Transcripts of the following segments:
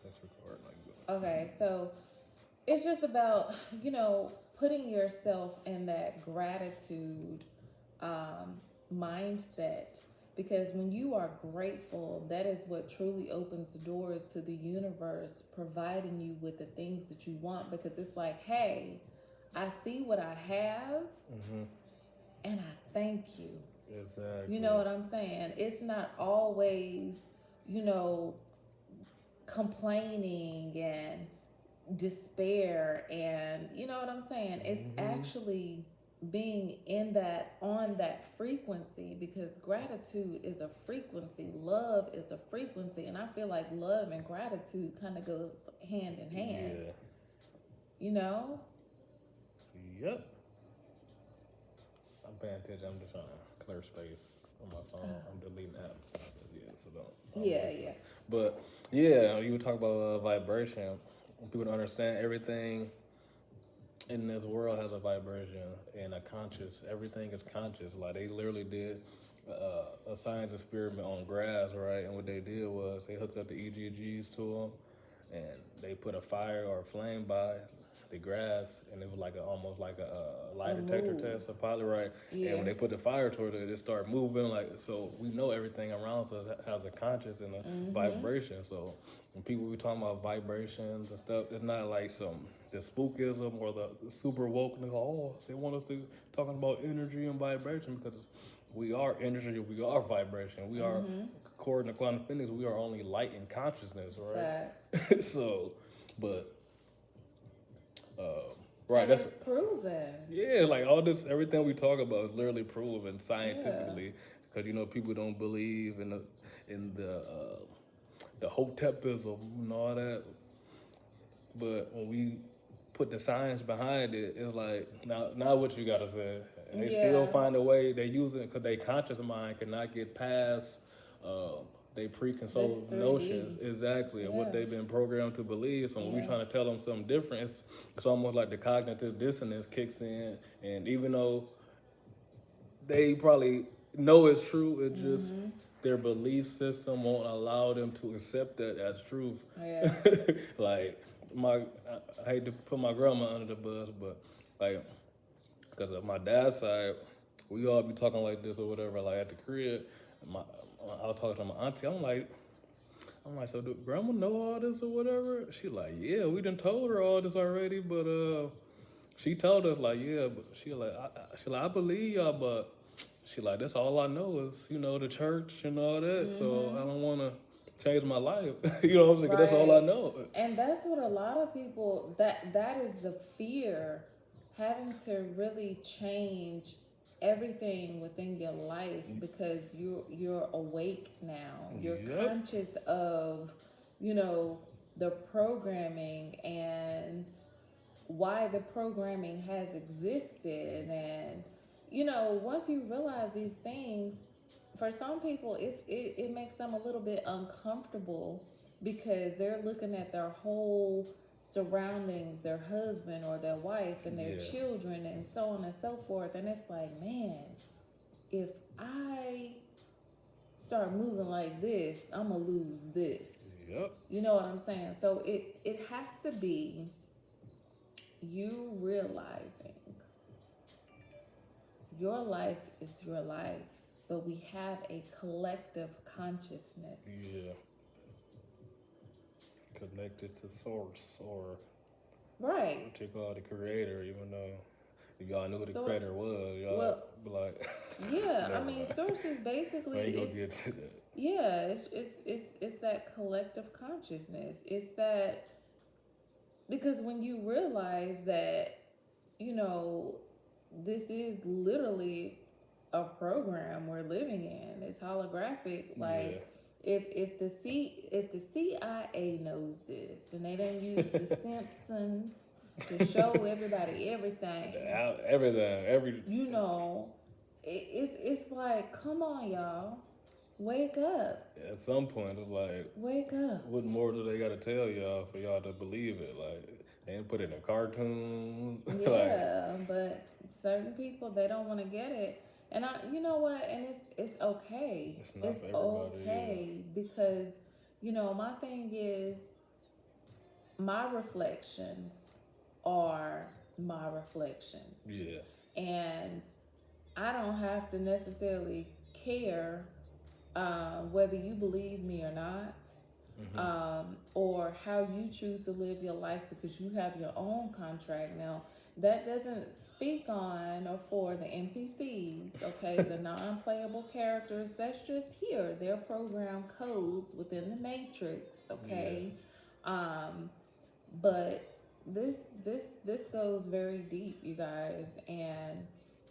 Let's record like Okay, so it's just about, putting yourself in that gratitude mindset. Because when you are grateful, that is what truly opens the doors to the universe providing you with the things that you want. Because it's like, hey, I see what I have mm-hmm. and I thank you. You know Exactly. what I'm saying? It's not always, you know, complaining and despair, and you know what I'm saying, it's Mm-hmm. actually being in that, on that frequency, because gratitude is a frequency, love is a frequency, and I feel like love and gratitude kind of goes hand in hand, Yeah. you know. Yep. I'm paying attention. I'm just trying to clear space on my phone. I'm deleting apps. I said, yeah, so I'm Yeah, listening. yeah. But yeah, you were talking about vibration. People don't understand everything in this world has a vibration and a conscious. Everything is conscious. Like they literally did a science experiment on grass, right? And what they did was they hooked up the EGGs to them, and they put a fire or a flame by the grass, and it was like almost like a A lie detector move. test, a pilot, right? And Yeah. when they put the fire toward it, it started moving. Like so, we know everything around us has a conscious and a Mm-hmm. vibration. So when people be talking about vibrations and stuff, it's not like some the spookism or the super wokeness. Oh, they want us to talking about energy and vibration because we are energy, we are vibration, we are Mm-hmm. according to quantum physics, we are only light and consciousness, Facts. right? So, but uh, right, And that's it's proven. yeah, like all this, everything we talk about is literally proven Yeah. scientifically because people don't believe in the hotepism and all that. But when we put the science behind it, it's like now what you gotta say. And they still Yeah. find a way. They use it because they conscious mind cannot get past they This preconceived 3D. notions exactly of what Yeah. they've been programmed to believe. So when we Yeah. trying to tell them something different, it's almost like the cognitive dissonance kicks in. And even though they probably know it's true, it just Mm-hmm. their belief system won't allow them to accept that as truth. Yeah. Like I hate to put my grandma under the bus, but like because of my dad's side, we all be talking like this or whatever. Like at the crib, my I was talking to my auntie. I'm like, so do grandma know all this or whatever? She like, yeah, we done told her all this already, but she told us like, yeah, but I believe y'all, but she like, that's all I know is the church and all that. So I Mm-hmm. don't want to change my life. You know what I'm saying? 'Cause that's all I Right. know. And that's what a lot of people, that is the fear, having to really change everything within your life, because you're awake now. You're Yep. conscious of, you know, the programming and why the programming has existed, and once you realize these things, for some people it makes them a little bit uncomfortable, because they're looking at their whole surroundings, their husband or their wife and their Yeah. children and so on and so forth, and it's like, man, if I start moving like this, I'm gonna lose this. Yep. You know what I'm saying? So it has to be you realizing your life is your life, but we have a collective consciousness. Yeah. Connected to source or Right. what you call the creator, even though if y'all knew who the So, creator was, y'all well, be like, yeah, I never mean, mind. sources I basically ain't gonna it's get to that. yeah, it's that collective consciousness. It's that, because when you realize that, you know, this is literally a program we're living in. It's holographic. Yeah. Like, if the CIA knows this, and they didn't use the Simpsons to show everybody everything, Everything, every you know, it's like, come on, y'all, wake up, at some point it's like, wake up. what more do they gotta tell y'all for y'all to believe it? Like they didn't put it in a cartoon. Like Yeah, but certain people, they don't want to get it. And you know what? And it's okay. it's not It's for everybody. Yeah. okay, because my thing is, my reflections are my reflections. Yeah. And I don't have to necessarily care whether you believe me or not, or how you choose to live your life because you have your own contract. Now, that doesn't speak on or for the NPCs, okay, the non playable characters. That's just here. They're program codes within the matrix, okay? But this goes very deep, you guys, and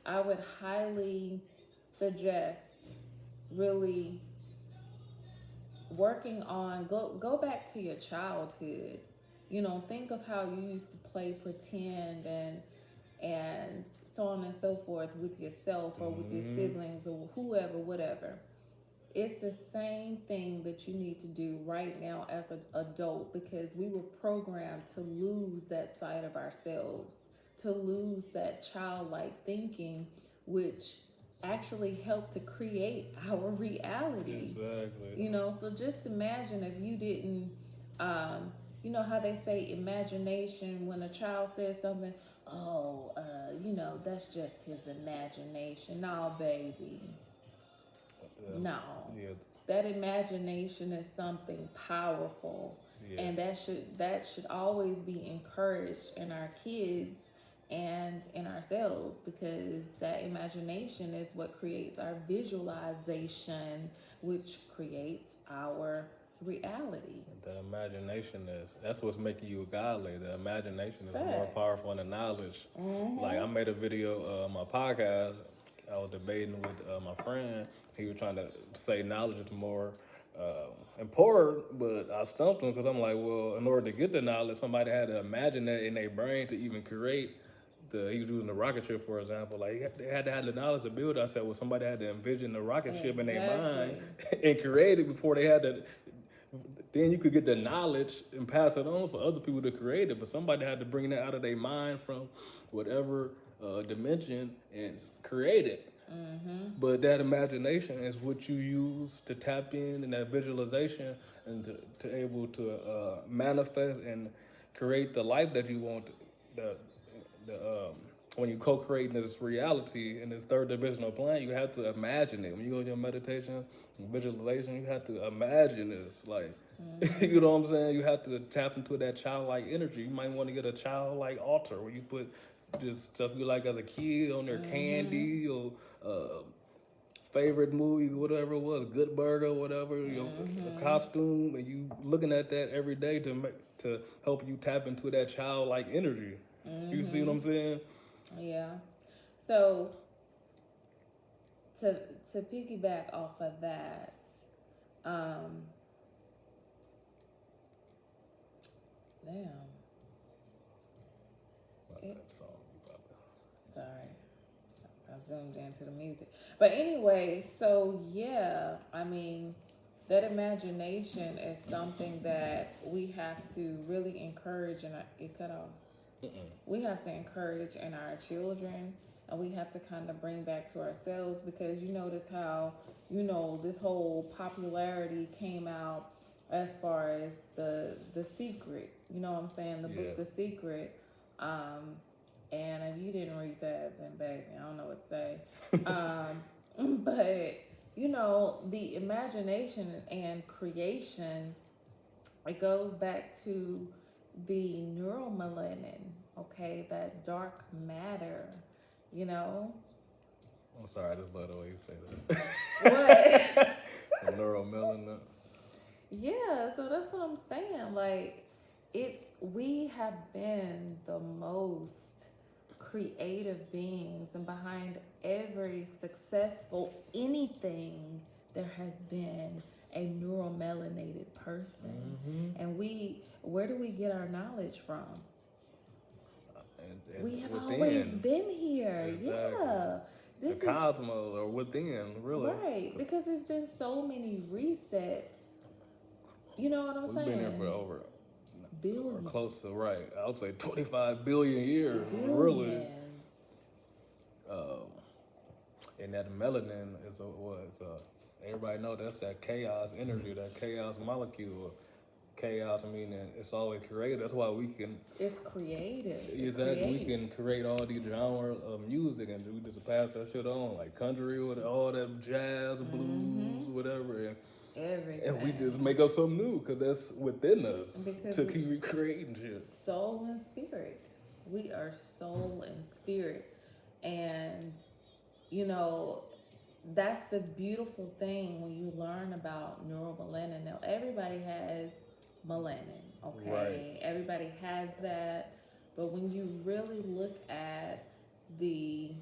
I would highly suggest really working on go back to your childhood. You know, think of how you used to play pretend and so on and so forth with yourself or with your siblings or whoever, whatever. It's the same thing that you need to do right now as an adult, because we were programmed to lose that side of ourselves, to lose that childlike thinking, which actually helped to create our reality. Exactly. You know, so just imagine if you didn't, you know how they say imagination, when a child says something, oh, that's just his imagination. No, baby. No. Yeah. That imagination is something powerful. Yeah. And that should always be encouraged in our kids and in ourselves, because that imagination is what creates our visualization, which creates our reality. The imagination that's what's making you godly. The imagination is more powerful than the knowledge. Like I made a video on my podcast. I was debating with my friend. He was trying to say knowledge is more important, but I stumped him because I'm like, well, in order to get the knowledge, somebody had to imagine that in their brain to even create he was using the rocket ship, for example. Like they had to have the knowledge to build it. I said, well, somebody had to envision the rocket ship in their mind and create it before they had to. Then you could get the knowledge and pass it on for other people to create it. But somebody had to bring that out of their mind from whatever dimension and create it. But that imagination is what you use to tap in and that visualization and to able to manifest and create the life that you want. When you co-creating this reality in this third dimensional plane, you have to imagine it. When you go to your meditation and visualization, you have to imagine this. Like, you know what I'm saying? You have to tap into that childlike energy. You might want to get a childlike altar where you put just stuff you like as a kid on their candy or favorite movie, whatever it was, Good Burger, whatever, your costume, and you looking at that every day to help you tap into that childlike energy. You see what I'm saying? Yeah. So to piggyback off of that, sorry, I zoomed into the music. But anyway, so yeah, I mean, that imagination is something that we have to really encourage, and it cut off. We have to encourage in our children, and we have to kind of bring back to ourselves, because you notice how, this whole popularity came out as far as the Secret, you know what I'm saying, the book The Secret, and if you didn't read that, then baby, I don't know what to say. But the imagination and creation, it goes back to the neuromelanin, okay, that dark matter, I'm sorry, I just love the way you say that. What? The neuromelanin. Yeah, so that's what I'm saying. Like, we have been the most creative beings, and behind every successful anything, there has been a neuromelanated person. And where do we get our knowledge from? We have always been here. Exactly. Yeah. The cosmos or within, really. Right, because it's been so many resets. You know what I'm saying? We've been here for over billions. Close to, right, I would say 25 billion years, really. And that melanin is everybody know that's that chaos energy, that chaos molecule. chaos, meaning it's always creative. That's why we can It's creative. It exactly we can creates create all these genres of music and we just pass that shit on, like country with all that jazz, blues, whatever, everything. and we just make up something new because that's within us Because to keep recreating shit. soul and spirit. We are soul and spirit. And, you know, that's the beautiful thing when you learn about neuromelanin. Now, everybody has melanin, okay? Right. Everybody has that. But when you really look at the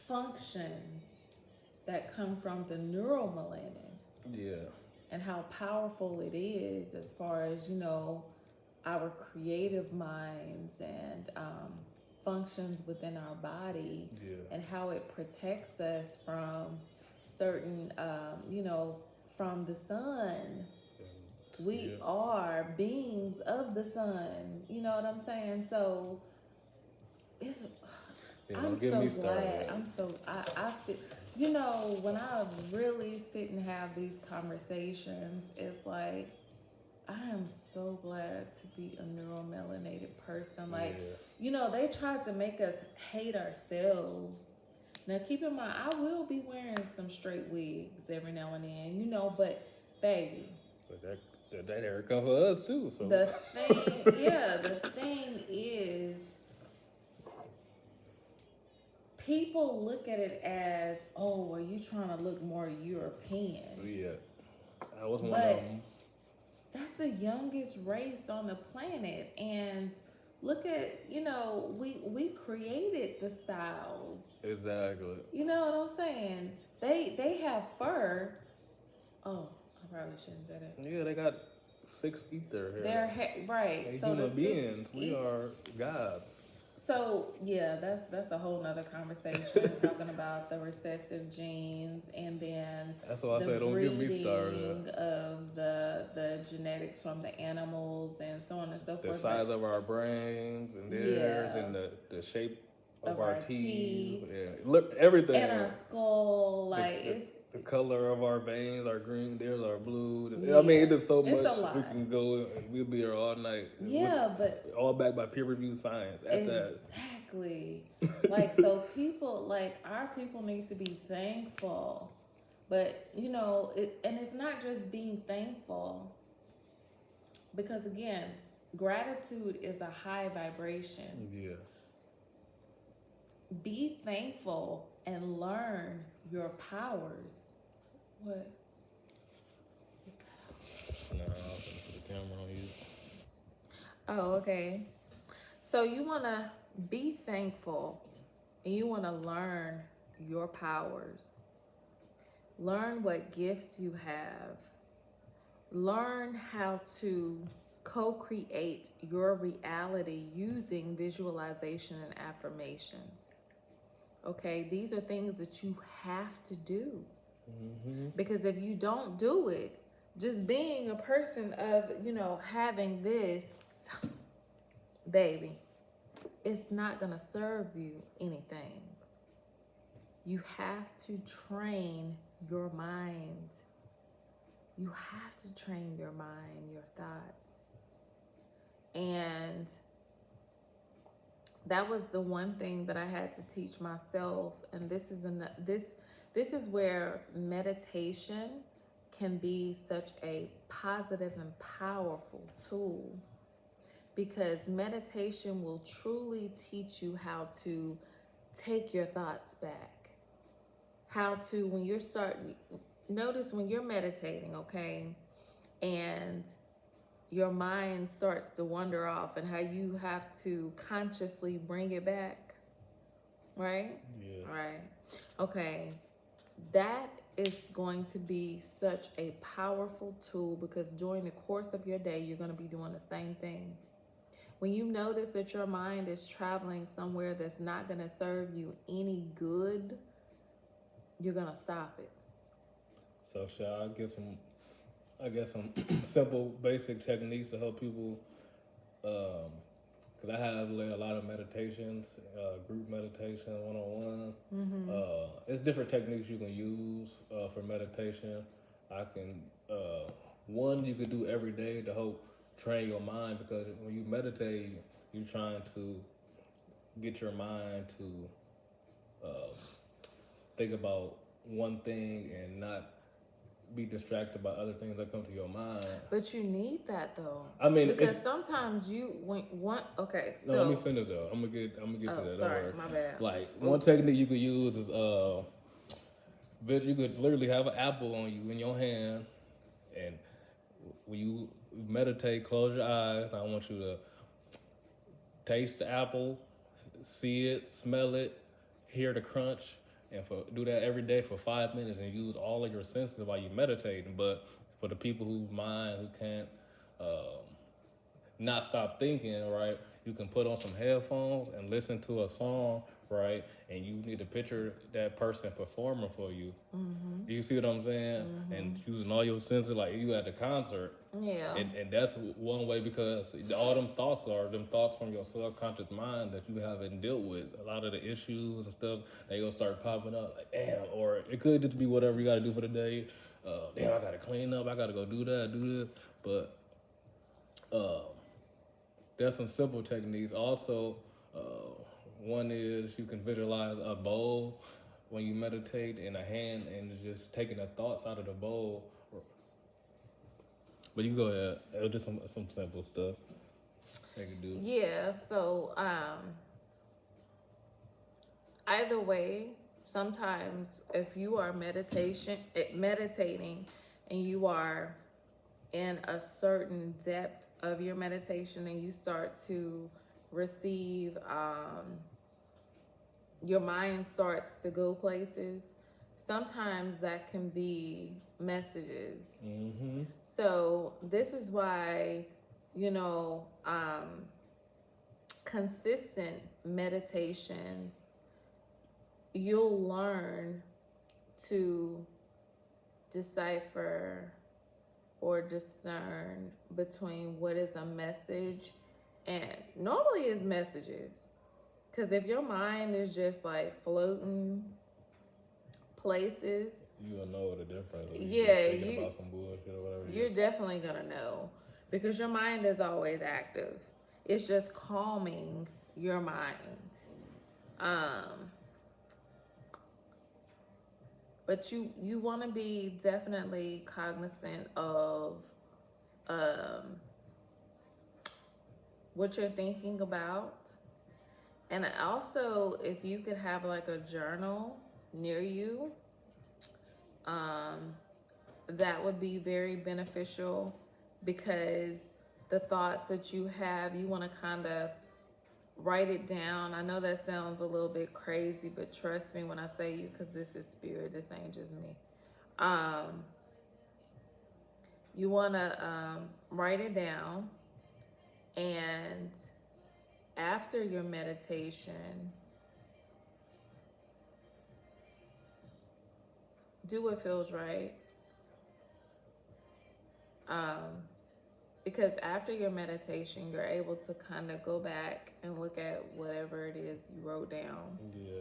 functions that come from the neuromelanin, Yeah, and how powerful it is as far as, you know, our creative minds and functions within our body, yeah, and how it protects us from certain, you know, from the sun. and, We yeah. are beings of the sun. You know what I'm saying? So it's. Yeah, I'm don't get so me glad. started. I feel, you know, when I really sit and have these conversations, it's like, I am so glad to be a neuromelanated person. Like, Yeah. you know, they try to make us hate ourselves. Now, keep in mind, I will be wearing some straight wigs every now and then, you know, but baby, But that hair come for us too. So the thing is, people look at it as, oh, are you trying to look more European? yeah, I was one But of them. that's the youngest race on the planet, and look at, you know, we created the styles. Exactly. You know what I'm saying? They have fur. Oh, I probably shouldn't say that. Yeah, they got 6 feet there. They're right. They So human the beings. 6 We feet. are gods. So yeah, that's a whole nother conversation talking about the recessive genes, and then That's why I the say don't get me started. breeding of the genetics from the animals and so on and so The forth. size of our brains and theirs, Yeah. and the shape of Of our our teeth. teeth. Yeah, look, everything. And our skull, The- like the- it's The color of our veins are green, theirs are blue. Yeah. I mean, it is so It's a much we lot. can go and we'll be here all night. yeah, but All backed by peer reviewed science. At that. exactly. Like, so people, like, our people need to be thankful. But, you know, and it's not just being thankful, because again, gratitude is a high vibration. Yeah. Be thankful and learn your powers. What? No, I'm gonna put the camera on you. Oh, okay. So you want to be thankful and you want to learn your powers. Learn what gifts you have. Learn how to co-create your reality using visualization and affirmations. Okay, these are things that you have to do. Mm-hmm. Because if you don't do it, just being a person of, you know, having this, baby, it's not going to serve you anything. You have to train your mind. You have to train your mind, your thoughts. And that was the one thing that I had to teach myself. And this is where meditation can be such a positive and powerful tool, because meditation will truly teach you how to take your thoughts back. How to, when you're notice when you're meditating, okay, and your mind starts to wander off, and how you have to consciously bring it back, right? Yeah. Right. Okay. That is going to be such a powerful tool, because during the course of your day, you're going to be doing the same thing. When you notice that your mind is traveling somewhere that's not going to serve you any good, you're going to stop it. So shall I give some simple basic techniques to help people, because I have led a lot of meditations, group meditation, one-on-ones. It's different techniques you can use for meditation. I can one you could do every day to help train your mind, because when you meditate, you're trying to get your mind to think about one thing and not be distracted by other things that come to your mind. But you need that though. I mean, because sometimes you want. Okay, so no, let me finish though. I'm gonna get to that. Sorry, Don't worry. my bad. Like one technique you could use is you could literally have an apple on you in your hand, and when you meditate, close your eyes. I want you to taste the apple, see it, smell it, hear the crunch, and do that every day for 5 minutes, and use all of your senses while you meditating. But for the people who can't not stop thinking, right? You can put on some headphones and listen to a song, right? And you need to picture that person performing for you. Do you see what I'm saying? And using all your senses, like you at the concert. Yeah. And that's one way, because all them thoughts from your subconscious mind that you haven't dealt with. A lot of the issues and stuff, they gonna start popping up. Like, damn, or it could just be whatever you gotta do for the day. Damn, I gotta clean up. I gotta go do that, do this. But there's some simple techniques. Also, one is you can visualize a bowl when you meditate in a hand, and just taking the thoughts out of the bowl. But you go ahead. It'll just some simple stuff they can do. Yeah. So either way, sometimes if you are meditating and you are in a certain depth of your meditation, and you start to receive, your mind starts to go places, sometimes that can be messages. So this is why, consistent meditations, you'll learn to decipher or discern between what is a message, and normally it's messages. Because if your mind is just like floating places, You'll know the difference. Yeah, thinking about some bullshit or whatever. you're definitely gonna know, because your mind is always active. It's just calming your mind. But you want to be definitely cognizant of what you're thinking about. And also, if you could have like a journal near you, that would be very beneficial, because the thoughts that you have, you want to kind of write it down. I know that sounds a little bit crazy, but trust me when I say you, because this is spirit, this ain't just me. You want to write it down, and after your meditation, do what feels right. Because after your meditation, you're able to kind of go back and look at whatever it is you wrote down. Yeah.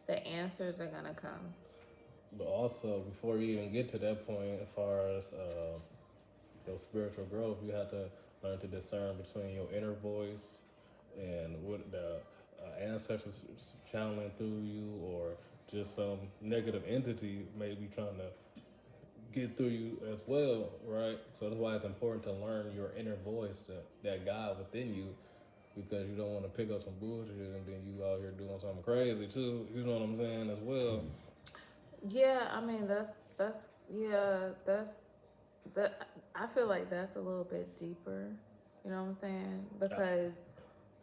The answers are gonna come. But also, before you even get to that point, as far as your spiritual growth, you have to learn to discern between your inner voice and what the ancestors channeling through you, or just some negative entity may be trying to get through you as well, right? So that's why it's important to learn your inner voice, that God within you, because you don't want to pick up some bullshit and then you out here doing something crazy too. You know what I'm saying, as well. Yeah, I mean that. I feel like that's a little bit deeper. You know what I'm saying? Because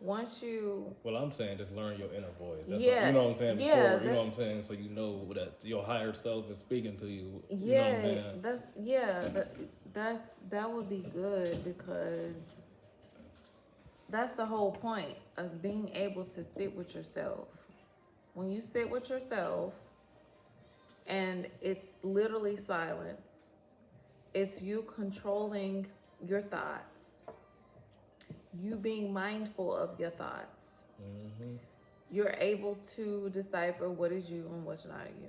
once you, well, I'm saying just learn your inner voice. That's Yeah, you know what I'm saying. Before, yeah, you know what I'm saying. So you know that your higher self is speaking to you. You know what yeah, I'm saying. that would be good, because that's the whole point of being able to sit with yourself. When you sit with yourself, and it's literally silence, it's you controlling your thoughts, you being mindful of your thoughts. You're able to decipher what is you and what's not you.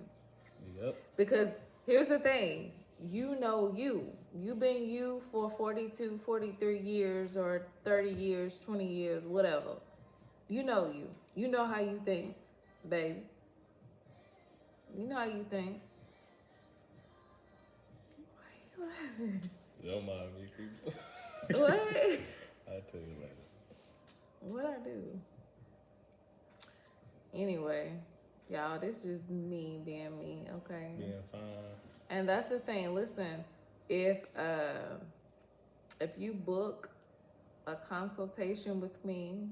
Yep. Because here's the thing, you know you. You've been you for 42, 43 years or 30 years, 20 years, whatever. You know you. You know how you think, baby. You know how you think. Why you laughing? Don't mind me, people. What? I'll tell you later. What I do? Anyway, y'all, this is me being me, okay? Being fine. And that's the thing. Listen, if you book a consultation with me,